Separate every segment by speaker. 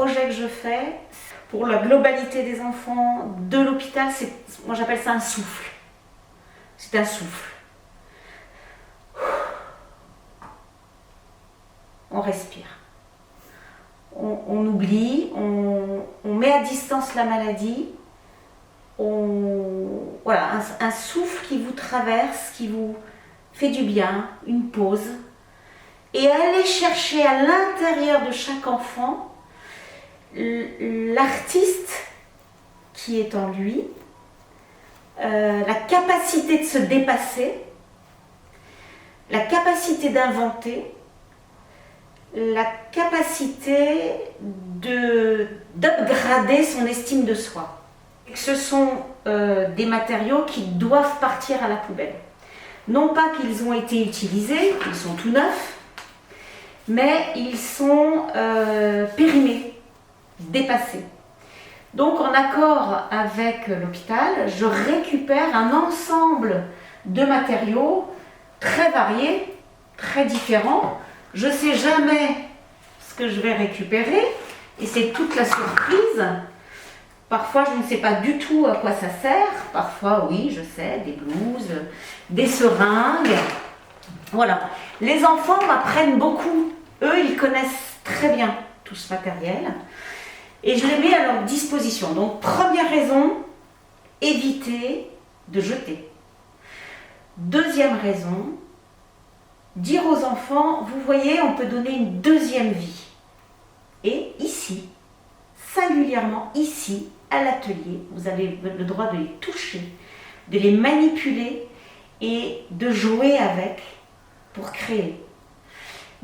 Speaker 1: projet que je fais pour la globalité des enfants de l'hôpital, moi j'appelle ça un souffle. C'est un souffle. On respire. On oublie, on met à distance la maladie. Voilà, un souffle qui vous traverse, qui vous fait du bien, une pause. Et aller chercher à l'intérieur de chaque enfant l'artiste qui est en lui, la capacité de se dépasser, la capacité d'inventer, la capacité d'upgrader son estime de soi. Ce sont des matériaux qui doivent partir à la poubelle. Non pas qu'ils ont été utilisés, ils sont tout neufs, mais ils sont périmés, dépassés. Donc en accord avec l'hôpital, je récupère un ensemble de matériaux très variés, très différents. Je ne sais jamais ce que je vais récupérer et c'est toute la surprise. Parfois, je ne sais pas du tout à quoi ça sert. Parfois, oui, je sais, des blouses, des seringues. Voilà. Les enfants m'apprennent beaucoup. Eux, ils connaissent très bien tout ce matériel. Et je les mets à leur disposition. Donc, première raison, éviter de jeter. Deuxième raison, dire aux enfants, vous voyez, on peut donner une deuxième vie. Et ici, singulièrement ici, à l'atelier, vous avez le droit de les toucher, de les manipuler et de jouer avec pour créer.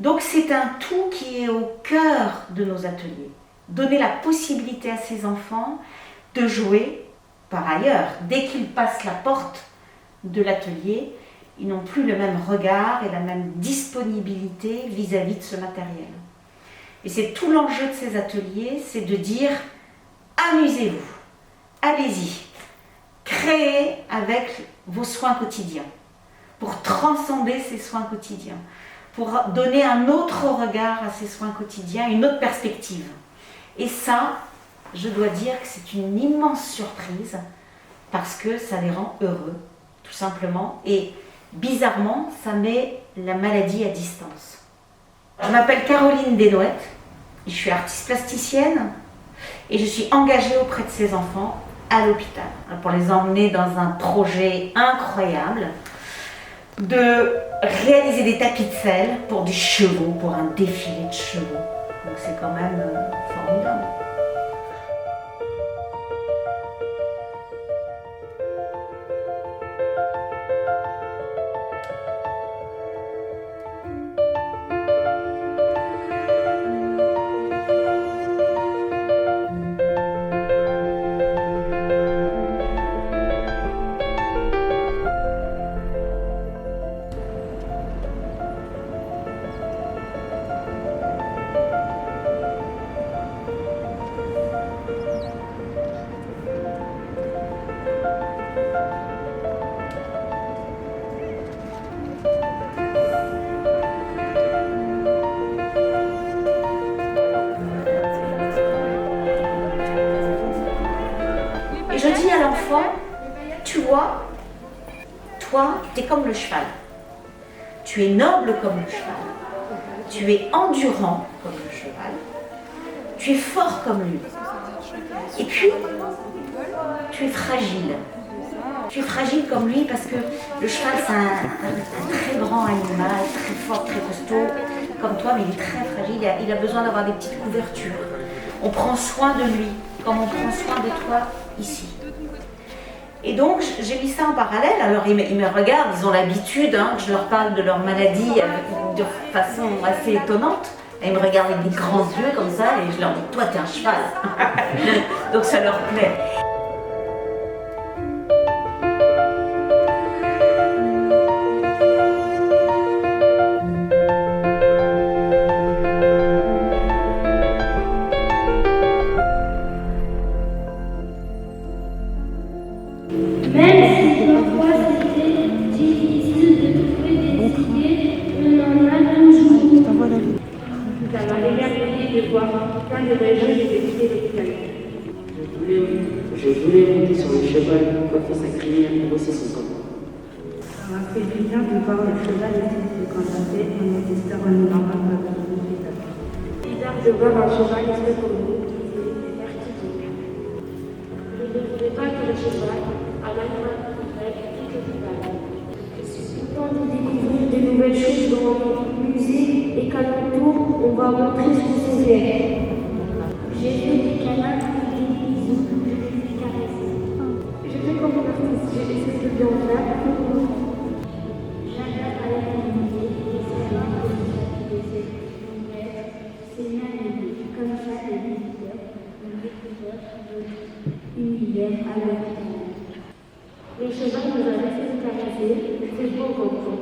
Speaker 1: Donc c'est un tout qui est au cœur de nos ateliers. Donner la possibilité à ces enfants de jouer par ailleurs. Dès qu'ils passent la porte de l'atelier, ils n'ont plus le même regard et la même disponibilité vis-à-vis de ce matériel. Et c'est tout l'enjeu de ces ateliers, c'est de dire amusez-vous, allez-y, créez avec vos soins quotidiens, pour transcender ces soins quotidiens, pour donner un autre regard à ces soins quotidiens, une autre perspective. Et ça, je dois dire que c'est une immense surprise, parce que ça les rend heureux, tout simplement, et bizarrement, ça met la maladie à distance. Je m'appelle Caroline Desnoëttes, je suis artiste plasticienne et je suis engagée auprès de ces enfants à l'hôpital pour les emmener dans un projet incroyable de réaliser des tapis de sel pour des chevaux, pour un défilé de chevaux. Donc c'est quand même formidable. Et je dis à l'enfant, tu vois, toi, tu es comme le cheval. Tu es noble comme le cheval. Tu es endurant comme le cheval. Tu es fort comme lui. Et puis, tu es fragile. Tu es fragile comme lui parce que le cheval, c'est un très grand animal, très fort, très costaud, comme toi, mais il est très fragile. Il a besoin d'avoir des petites couvertures. On prend soin de lui, comme on prend soin de toi ici. Et donc, j'ai mis ça en parallèle. Alors, ils me regardent, ils ont l'habitude que je leur parle de leur maladie de façon assez étonnante. Et ils me regardent avec des grands yeux comme ça, et je leur dis, toi, t'es un cheval. Donc, ça leur plaît.
Speaker 2: Vous allez de voir plein de déjà éviter le problème.
Speaker 3: Je voulais monter sur le cheval, coiffer sa crinière et bosser son corps.
Speaker 2: Ça m'a fait du bien de voir le cheval essayer de candidater et mon testeur en énorme C'est bizarre de voir un cheval essayer pour nous, c'est vertigineux. Je ne voulais pas que le cheval, à l'animal culturel, quitte le cheval. Je suis contente de découvrir de nouvelles choses dans notre musée et qu'à notre tour, on va montrer ce qu'on sait faire. J'ai fait des câlins et des bisous, je les ai caressés. Je fais comme un artiste, j'ai essayé de bien faire. J'adore aller au musée, et c'est là que je suis c'est bien aimé. Comme ça, les visiteurs ont découvert notre univers à leur temps. Le cheval nous a laissé se caresser, c'est beau comme ça,